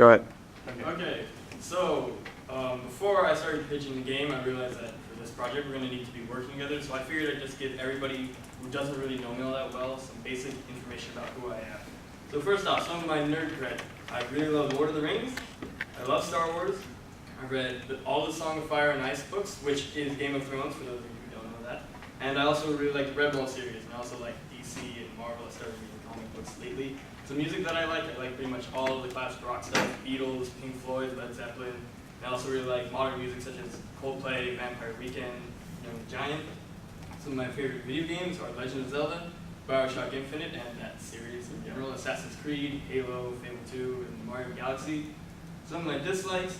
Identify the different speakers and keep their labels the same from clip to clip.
Speaker 1: Go ahead.
Speaker 2: Okay. So before I started pitching the game, I realized that for this project we're going to need to be working together. So I figured I'd just give everybody who doesn't really know me all that well some basic information about who I am. So first off, some of my nerd cred. I really love Lord of the Rings. I love Star Wars. I've read all the Song of Fire and Ice books, which is Game of Thrones, for those of you who don't know that. And I also really like the Red Bull series, and I also like DC and Marvel. I started reading comic books lately. So music that I like pretty much all of the classic rock stuff, Beatles, Pink Floyd, Led Zeppelin. And I also really like modern music such as Coldplay, Vampire Weekend, Young Giant. Some of my favorite video games are Legend of Zelda, BioShock Infinite, and that series in general, Assassin's Creed, Halo, Fable 2, and Mario Galaxy. Some of my dislikes,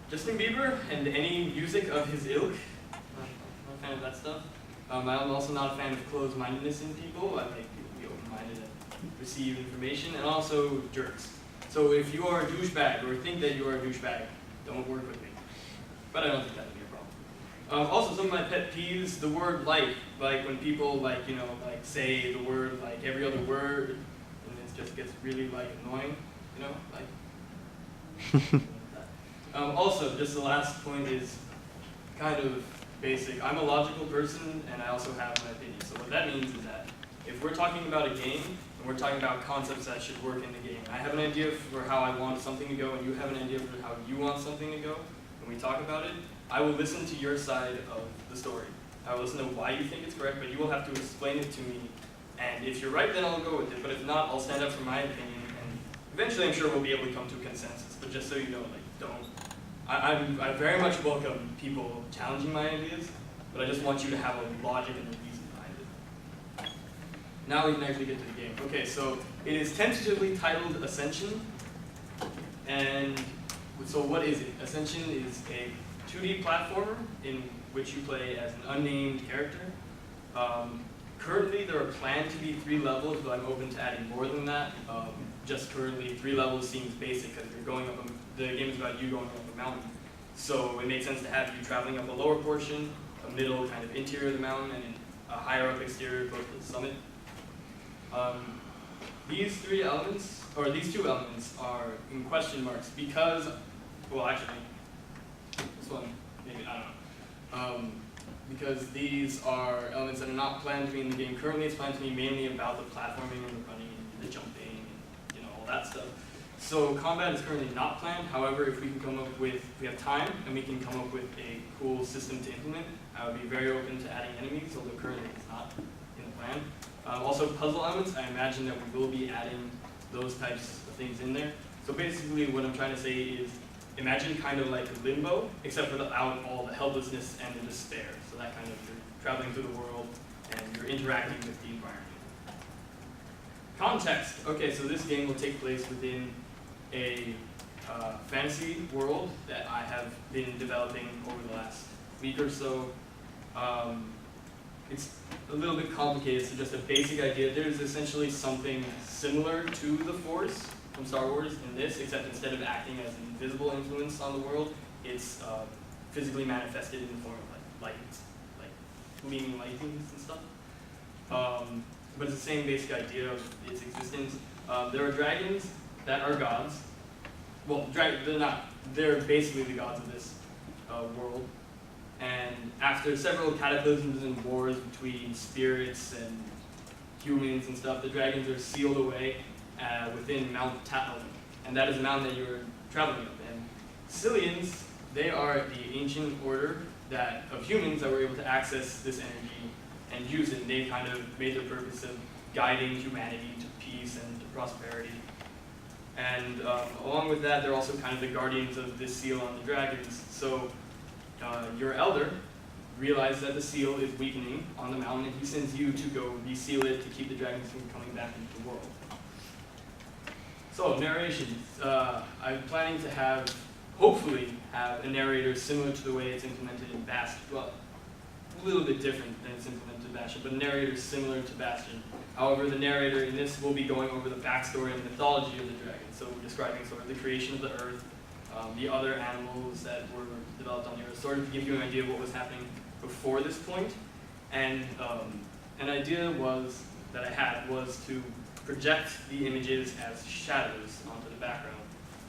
Speaker 2: Justin Bieber and any music of his ilk. I'm not a fan of that stuff. I'm also not a fan of closed-mindedness in people. I like people to be open-minded and receive information, and also jerks. So if you are a douchebag or think that you are a douchebag, don't work with me. But I don't think that would be a problem. Also, some of my pet peeves, the word like when people say the word like every other word, and it just gets really annoying, also, just the last point is kind of basic. I'm a logical person, and I also have an opinion. So what that means is that if we're talking about a game, and we're talking about concepts that should work in the game, and I have an idea for how I want something to go, and you have an idea for how you want something to go, and we talk about it, I will listen to your side of the story. I will listen to why you think it's correct, but you will have to explain it to me. And if you're right, then I'll go with it. But if not, I'll stand up for my opinion, and eventually I'm sure we'll be able to come to a consensus. But just so you know, don't. I very much welcome people challenging my ideas, but I just want you to have a logic and a reason behind it. Now we can actually get to the game. Okay, so it is tentatively titled Ascension, and so what is it? Ascension is a 2D platformer in which you play as an unnamed character. Currently, there are planned to be 3 levels, but I'm open to adding more than that. Just currently, 3 levels seems basic because you're going up. The game is about you going up a mountain, so it makes sense to have you traveling up a lower portion, a middle kind of interior of the mountain, and a higher up exterior close to the summit. These 2 elements are in question marks because, well, actually, this one maybe I don't know. Because these are elements that are not planned to be in the game. Currently, it's planned to be mainly about the platforming and the running and the jumping and all that stuff. So combat is currently not planned. However, if we have time and we can come up with a cool system to implement, I would be very open to adding enemies, although currently it's not in the plan. Also, puzzle elements, I imagine that we will be adding those types of things in there. So basically, what I'm trying to say is, imagine kind of like Limbo, except without all the helplessness and the despair. So that kind of, you're traveling through the world and you're interacting with the environment. Context. Okay, so this game will take place within a fantasy world that I have been developing over the last week or so. It's a little bit complicated, so just a basic idea. There's essentially something similar to the Force from Star Wars in this, except instead of acting as an invisible influence on the world, it's physically manifested in the form of light, like gleaming lightnings and stuff. But it's the same basic idea of its existence. There are dragons that are gods. Well, they're not. They're basically the gods of this world. And after several cataclysms and wars between spirits and humans and stuff, the dragons are sealed away within Mount Tatooine, and that is a mountain that you're traveling up. And Sicilians, they are the ancient order of humans that were able to access this energy and use it. And they kind of made their purpose of guiding humanity to peace and to prosperity. And along with that, they're also kind of the guardians of this seal on the dragons. So your elder realizes that the seal is weakening on the mountain, and he sends you to go reseal it to keep the dragons from coming back into the world. So, narration. I'm planning to hopefully have a narrator similar to the way it's implemented in Bastion. Well, a little bit different than it's implemented in Bastion, but a narrator similar to Bastion. However, the narrator in this will be going over the backstory and mythology of the dragon. So we're describing sort of the creation of the earth, the other animals that were developed on the earth, sort of to give you an idea of what was happening before this point. And an idea that I had was to project the images as shadows onto the background.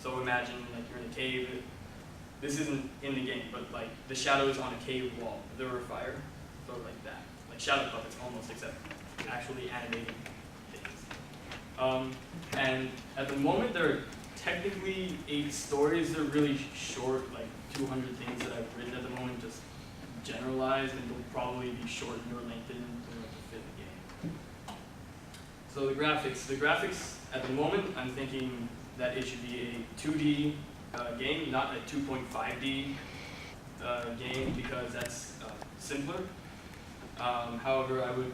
Speaker 2: So imagine like you're in a cave. This isn't in the game, but like the shadows on a cave wall, if there were fire, sort of like that. Like shadow puppets almost, except actually animating things. And at the moment, there are technically 8 stories. They're really short, like 200 things that I've written at the moment, just generalized, and they'll probably be shortened or lengthened to fit the game. So the graphics at the moment, I'm thinking that it should be a 2D game, not a 2.5D game, because that's simpler. However, I would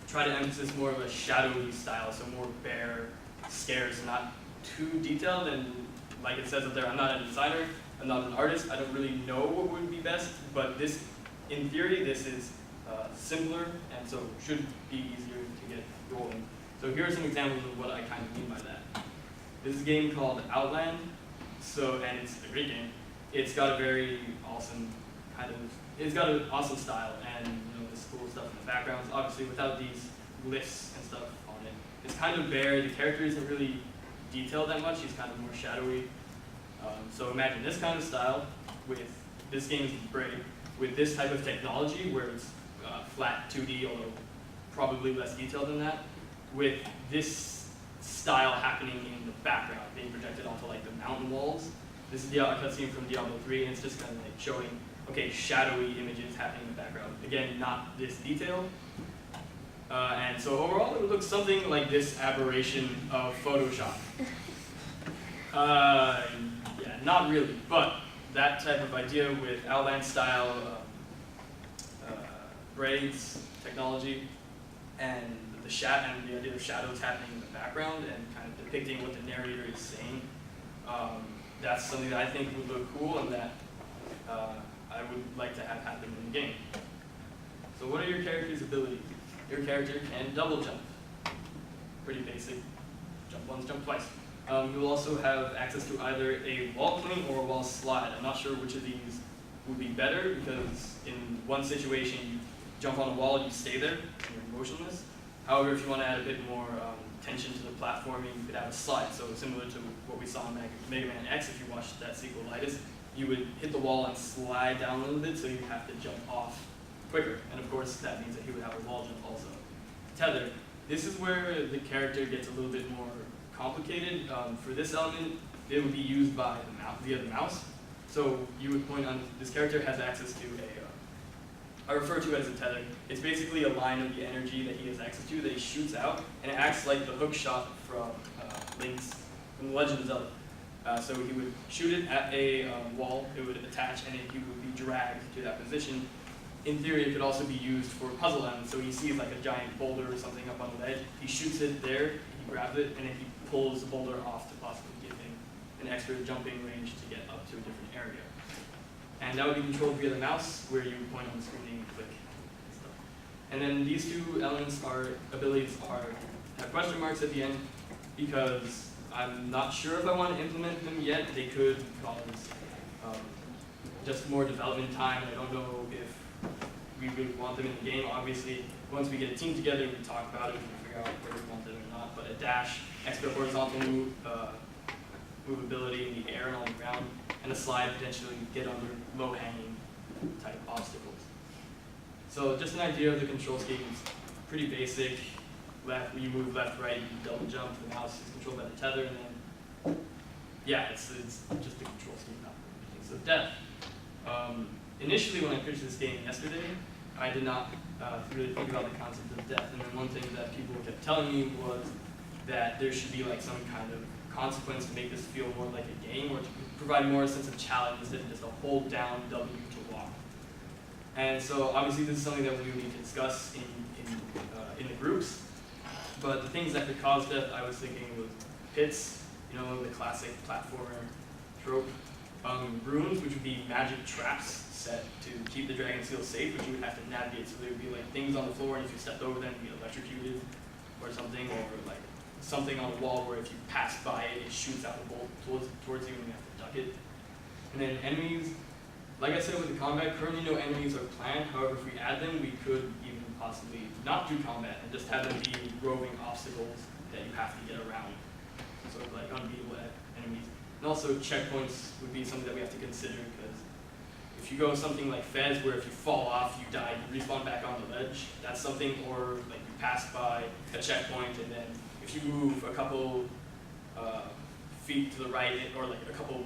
Speaker 2: try to emphasize more of a shadowy style, so more bare, scarce, not too detailed. And like it says up there, I'm not a designer, I'm not an artist, I don't really know what would be best, but this, in theory, this is simpler, and so should be easier to get rolling. So here are some examples of what I kind of mean by that. This is a game called Outland, and it's a great game. It's got a very awesome it's got an awesome style, and this cool stuff in the backgrounds. Obviously, without these glyphs and stuff on it, it's kind of bare. The character isn't really detailed that much. He's kind of more shadowy. So imagine this kind of style with this game's Braid, with this type of technology where it's flat 2D, although probably less detailed than that, with this style happening in the background, being projected onto like the mountain walls. This is a cutscene from Diablo 3, and it's just kind of like showing, okay, shadowy images happening in the background. Again, not this detail. And so overall, it would look something like this aberration of Photoshop. Yeah, not really, but that type of idea with Outland style braids, technology, and the idea of shadows happening in the background and kind of depicting what the narrator is saying. That's something that I think would look cool and that I would like to have happen in the game. So what are your character's abilities? Your character can double jump. Pretty basic. Jump once, jump twice. You'll also have access to either a wall cling or a wall slide. I'm not sure which of these would be better, because in one situation you jump on a wall, you stay there, and you're motionless. However, if you want to add a bit more tension to the platforming, you could have a slide. So similar to what we saw in Mega Man X, if you watched that sequel Lightus, you would hit the wall and slide down a little bit, so you have to jump off quicker. And of course, that means that he would have a wall jump also. Tether. This is where the character gets a little bit more complicated. For this element, it would be used by via the mouse. So you would point on, this character has access to I refer to it as a tether. It's basically a line of the energy that he has access to that he shoots out, and it acts like the hook shot from from The Legend of Zelda. So he would shoot it at a wall, it would attach, and then he would be dragged to that position. In theory, it could also be used for puzzle elements. So he sees like a giant boulder or something up on the ledge, he shoots it there, he grabs it, and then he pulls the boulder off to possibly give him an extra jumping range to get up to a different area. And that would be controlled via the mouse, where you point on the screen and click and stuff. And then these two abilities have question marks at the end, because I'm not sure if I want to implement them yet. They could cause just more development time. I don't know if we would want them in the game. Obviously, once we get a team together, we talk about it, we can figure out whether we want them or not. But a dash, extra horizontal movability in the air and on the ground, and a slide potentially get under low-hanging type obstacles. So just an idea of the control scheme is pretty basic. You move left, right, you double jump. The mouse is controlled by the tether, and then yeah, it's just the control scheme. So death. Initially, when I pitched this game yesterday, I did not really think about the concept of death. And then one thing that people kept telling me was that there should be like some kind of consequence to make this feel more like a game, or to provide more a sense of challenge instead of just a hold down W to walk. And so obviously this is something that we would need to discuss in the groups. But the things that could cause death, I was thinking, was pits, the classic platformer trope. Runes, which would be magic traps set to keep the dragon seal safe, which you would have to navigate. So there would be like things on the floor, and if you stepped over them, you'd be electrocuted or something, or like something on the wall where if you pass by it, it shoots out a bolt towards you and you have to duck it. And then enemies, like I said with the combat, currently no enemies are planned. However, if we add them, we could even possibly not do combat and just have them be roving obstacles that you have to get around. Sort of like unbeatable enemies. And also checkpoints would be something that we have to consider, because if you go something like Fez, where if you fall off, you die, you respawn back on the ledge, that's something, or like you pass by a checkpoint and then if you move a couple feet to the right, or like a couple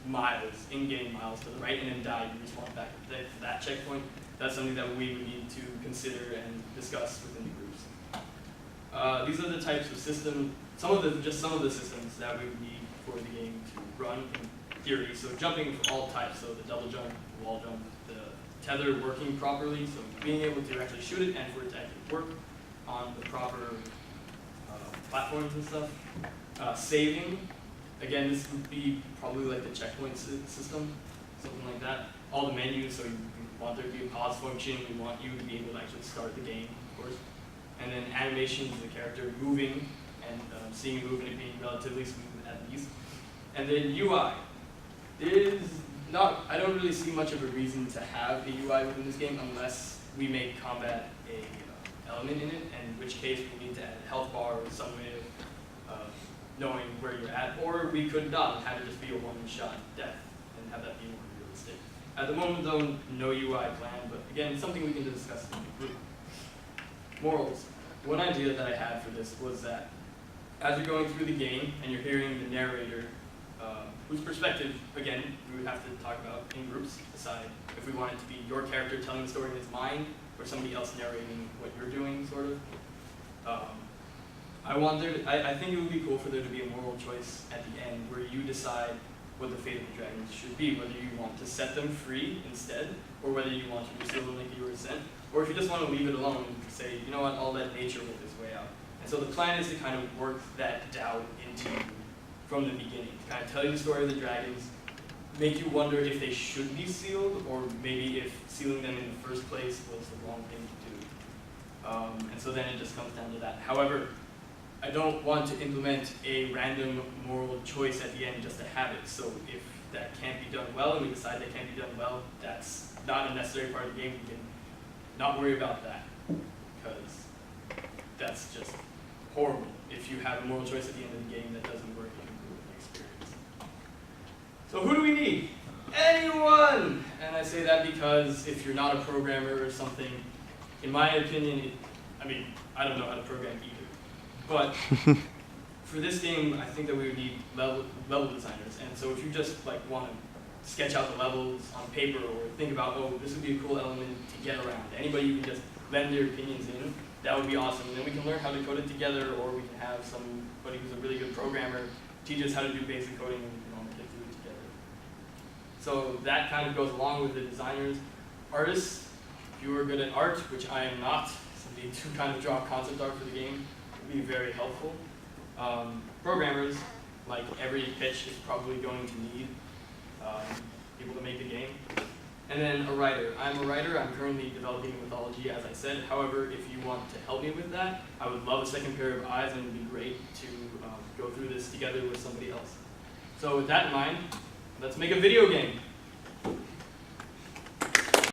Speaker 2: miles, in-game miles to the right, and then die, you respawn back to that checkpoint. That's something that we would need to consider and discuss within the groups. These are the types of systems, some of the systems that we would need for the game to run in theory. So jumping for all types, so the double jump, the wall jump, the tether working properly, so being able to actually shoot it and for it to actually work on the proper platforms and stuff. Saving, again, this would be probably like the checkpoint system, something like that. All the menus, so you want there to be a pause function, we want you to be able to actually start the game, of course. And then animations, the character moving and seeing it move and it being relatively smooth at least. And then UI. I don't really see much of a reason to have a UI within this game unless we make combat a element in it, and in which case we need to add a health bar or some way of knowing where you're at, or we could not have it just be a one-shot death and have that be more realistic. At the moment though, no UI plan, but again, it's something we can discuss in the group. Morals. One idea that I had for this was that as you're going through the game and you're hearing the narrator, whose perspective, again, we would have to talk about in groups, decide if we want it to be your character telling the story in his mind or somebody else narrating what you're doing, sort of. I think it would be cool for there to be a moral choice at the end where you decide what the fate of the dragons should be, whether you want to set them free instead, or whether you want to reseal them like you were sent, or if you just want to leave it alone and say, you know what, I'll let nature work its way out. And so the plan is to kind of work that doubt into you from the beginning, to kind of tell you the story of the dragons, make you wonder if they should be sealed, or maybe if sealing them in the first place was the wrong thing to do. And so then it just comes down to that. However, I don't want to implement a random moral choice at the end just to have it. So if that can't be done well, and we decide that can't be done well, that's not a necessary part of the game. We can not worry about that, because that's just horrible if you have a moral choice at the end of the game that doesn't work in the experience. So who do we need? Anyone! And I say that because if you're not a programmer or something, in my opinion, I don't know how to program either. But for this game, I think that we would need level designers. And so if you just like want to sketch out the levels on paper or think about, oh, this would be a cool element to get around. Anybody you can just lend their opinions in, that would be awesome. And then we can learn how to code it together, or we can have somebody who's a really good programmer teach us how to do basic coding, and we can all get through it together. So that kind of goes along with the designers. Artists, if you are good at art, which I am not, somebody to kind of draw concept art for the game would be very helpful. Programmers, like every pitch is probably going to need people to make the game. And then a writer. I'm a writer. I'm currently developing a mythology, as I said. However, if you want to help me with that, I would love a second pair of eyes, and it would be great to go through this together with somebody else. So with that in mind, let's make a video game.